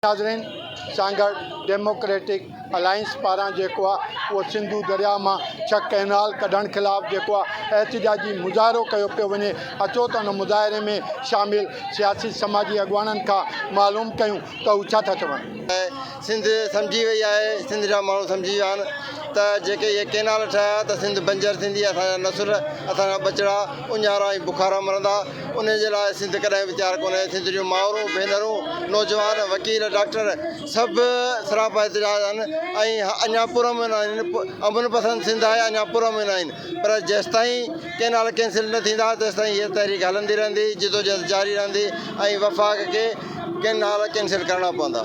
नाज़रीन, Sanghar democratic alliance पारां जेको आहे उहो सिंधु दरिया मां 6 कैनाल कढण ख़िलाफ़ जेको आहे एहतिजाजी मुज़ाहिरो कयो पियो वञे। अचो त उन मुज़ाहिरे में शामिल सियासी समाजी अॻुवाननि खां मालूम कयूं त हू छा था चवनि। सिंध सम्झी वई आहे, सिंध जा माण्हू सम्झी विया आहिनि त जेके इहे कैनाल ठाहिया त सिंध बंजर थींदी, असांजा नसुर, असांजा बचड़ा, उञारा ऐं बुखारा मरंदा। उन जे लाइ सिंध कॾहिं बि तयारु कोन्हे। सिंध जूं माउरूं, भेनरूं, नौजवान, वकील, डॉक्टर सभु सरापा एहतिजाज आहिनि ऐं अञा पुर में न आहिनि। अमन पसंदि सिंध आहे, अञा पुर में न आहिनि। पर जेसिताईं कैनाल कैंसिल न थींदा तेसिताईं हीअ तहरीक हलंदी रहंदी, जिदोजहद जारी रहंदी ऐं वफ़ाक़ खे कैनाल कैंसिल करणा पवंदा।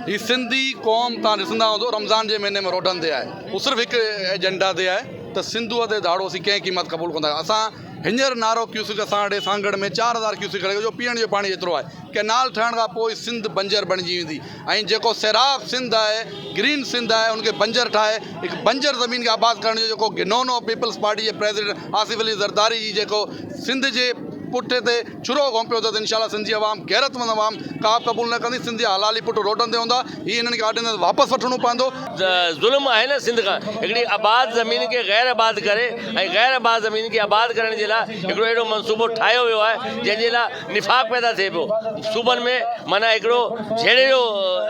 ही सिंधी क़ौम तव्हां ॾिसंदा हूंदो रमज़ान जे महीने में रोडनि ते आहे। हू सिर्फ़ु हिकु एजेंडा ते आहे त सिंधूअ ते दाड़ो असीं कंहिं क़ीमत क़बूल कंदा। असां हींअर नारो क्यूसिक असां वटि सांगड़ में 4000 क्यूसिक लॻे जो पीअण जो पाणी एतिरो आहे। कैनाल ठहण खां पोइ सिंध बंजर बणिजी वेंदी ऐं जेको सैराब सिंध आहे, ग्रीन सिंध आहे, उनखे बंजर ठाहे हिकु बंजर ज़मीन खे आबाद करण जो जेको गिनोनो पीपल्स पार्टी जे प्रेसिडेंट आसिफ अली ज़रदारी जी जेको सिंध जे पुठि ते छुरो घोंपियो त इंशाल्लाह सिंधी अवाम गैरतमंद अवाम का क़बूल न कंदी। सिंधी हलाली पुट रोडनि ते हूंदा, हीअ हिननि खे ऑर्डिनेंस वापसि वठिणो पवंदो। ज़ुल्म आहे न सिंध खां हिकिड़ी आबाद ज़मीन खे गैर आबाद करे ऐं गैर आबाद ज़मीन खे आबाद करण जे लाइ हिकिड़ो अहिड़ो मनसूबो ठाहियो वियो आहे जंहिंजे लाइ निफ़ाक़ पैदा थिए पियो सूबनि में, माना हिकिड़ो झेड़े जो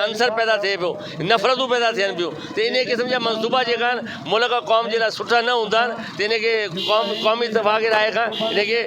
अंसर पैदा थिए पियो, नफ़रतूं पैदा थियनि पियूं। त इन क़िस्म जा मनसूबा जेका आहिनि मुल्क क़ौम जे लाइ सुठा न हूंदा आहिनि। त इनखे क़ौमी इत्तिफ़ाक़ जे राय खां इनखे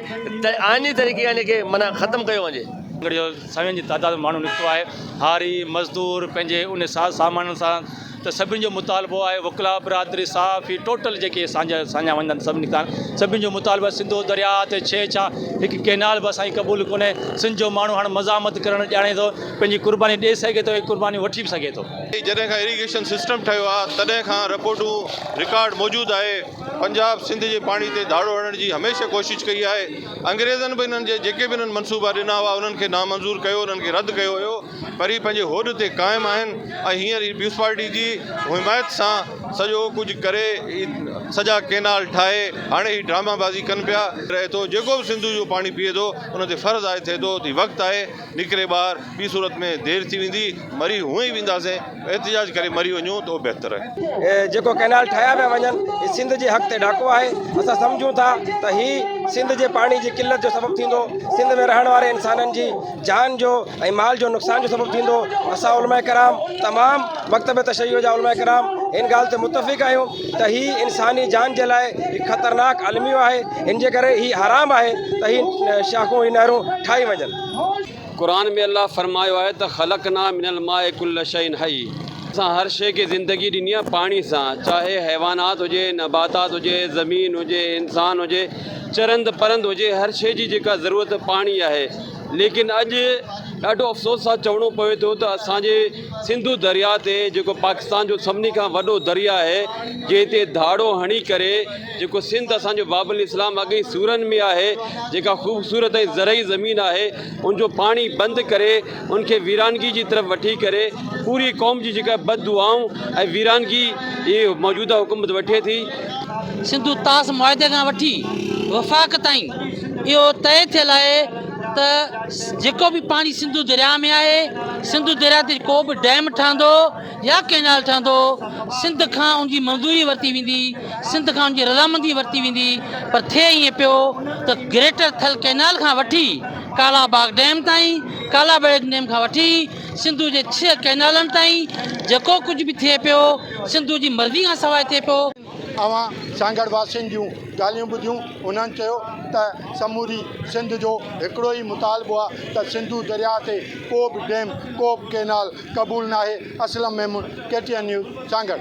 आइनी तरीक़े खां इनखे माना ख़तमु कयो वञे। जो सवियुनि जी तादाद माण्हू निकितो आहे, हारी मज़दूर पंहिंजे उन सामान सां, त सभिनी जो मुतालबो आहे, वकला बिरादरी साफ़ी टोटल जेके साञा वञनि सभु निकिता आहिनि। सभिनी जो मुतालबो आहे सिंधु दरिया ते छा हिकु कैनाल बि असांजी क़बूल कोन्हे। सिंध जो माण्हू हाणे मज़ामत करणु ॼाणे थो, पंहिंजी कुर्बानी ॾेई सघे थो, कुर्बानी वठी बि सघे थो। जॾहिं खां इरीगेशन सिस्टम ठहियो आहे तॾहिं खां रिपोर्टूं रिकॉर्ड मौजूदु आहे। पंजाब सिंध जे पाणी ते दाड़ो हणण जी हमेशह कोशिशि कई आहे। अंग्रेज़नि बि हिननि जे जेके बि हिननि मनसूबा ॾिना हुआ उन्हनि खे नामंज़ूर कयो, उन्हनि खे रद्द कयो हुयो, पर ही पंहिंजे होद ते क़ाइमु आहिनि ऐं हींअर पीपल्स पार्टी जी हिमायत सां सॼो कुझु करे सॼा कैनाल ठाहे हाणे ही ड्रामाबाज़ी कनि पिया। रहे थो जेको बि सिंधु जो पाणी पीए थो उन ते फ़र्ज़ु आहे थिए थो त वक़्तु आहे निकिरे ॿार, ॿी सूरत में देरि थी वेंदी, मरी हूअं ई वेंदासीं, एहतिजाज करे मरी वञूं त उहो बहितरु आहे। जेको कैनाल ठाहिया पिया वञनि ही सिंध जे हक़ ते डाको आहे। असां सम्झूं था त ही सिंध जे पाणी जी किल्लत जो सबबु थींदो, सिंध में रहण वारे इंसाननि जी जान जो ऐं माल जो नुक़सान जो सबबु थींदो। असां उलमा कराम तमामु मकतब तशय्युअ जा उलमा कराम इन ॻाल्हि ते मुतफ़िक़ आहियूं त ही इंसानी जान जे लाइ हिकु ख़तरनाक अलमियो आहे। हिन जे करे ही हराम आहे त ही शाखूं, ही नहरूं ठाही वञनि। क़ुरान में अल्लाह फरमायो आहे त ख़लक़ना मिनल माए कुल्ल शैइन हई। असां हर शइ खे ज़िंदगी ॾिनी आहे पाणी सां, चाहे हैवानात हुजे, नबातात हुजे, ज़मीन हुजे, इंसान हुजे, चरंद परंद हुजे, हर शइ जी जेका ज़रूरत पाणी आहे। लेकिन अॼु ॾाढो अफ़सोस सां चवणो पवे थो त असांजे सिंधु दरिया ते जेको पाकिस्तान जो सभिनी खां वॾो दरिया आहे, जंहिं ते धाड़ो हणी करे जेको सिंध असांजो बाबुल इस्लाम अॻे सूरनि में आहे, जेका ख़ूबसूरत ऐं ज़रई ज़मीन आहे, उनजो पाणी बंदि करे उनखे वीरानगी जी तरफ़ वठी करे पूरी क़ौम जी जेका बददुआऊं ऐं वीरानगी इहे मौजूदा हुकूमत वठे थी। सिंधु तास मुआदे खां वठी वफ़ाक़ ताईं इहो तय थियल आहे त जेको बि पाणी सिंधु दरिया में आहे, सिंधु दरिया ते को बि डैम ठहंदो या कैनाल ठहंदो, सिंध खां उनजी मंज़ूरी वरिती वेंदी, सिंध खां उनजी रज़ामंदी वरिती वेंदी। पर थिए ईअं पियो त ग्रेटर थल कैनाल खां वठी कालाबाग डैम ताईं, कालाबेड़ डैम खां वठी सिंधु जे 6 कैनालनि ताईं जेको कुझु बि थिए पियो सिंधु जी मर्ज़ी खां सवाइ थिए पियो। अवां सांगड़ वासियुनि जूं ॻाल्हियूं ॿुधियूं। उन्हनि चयो त समूरी सिंध जो हिकिड़ो ई मुतालबो आहे त सिंधु दरिया ते को बि डैम, को बि कैनाल क़बूल न आहे। Aslam Memon, KTN news, Sanghar.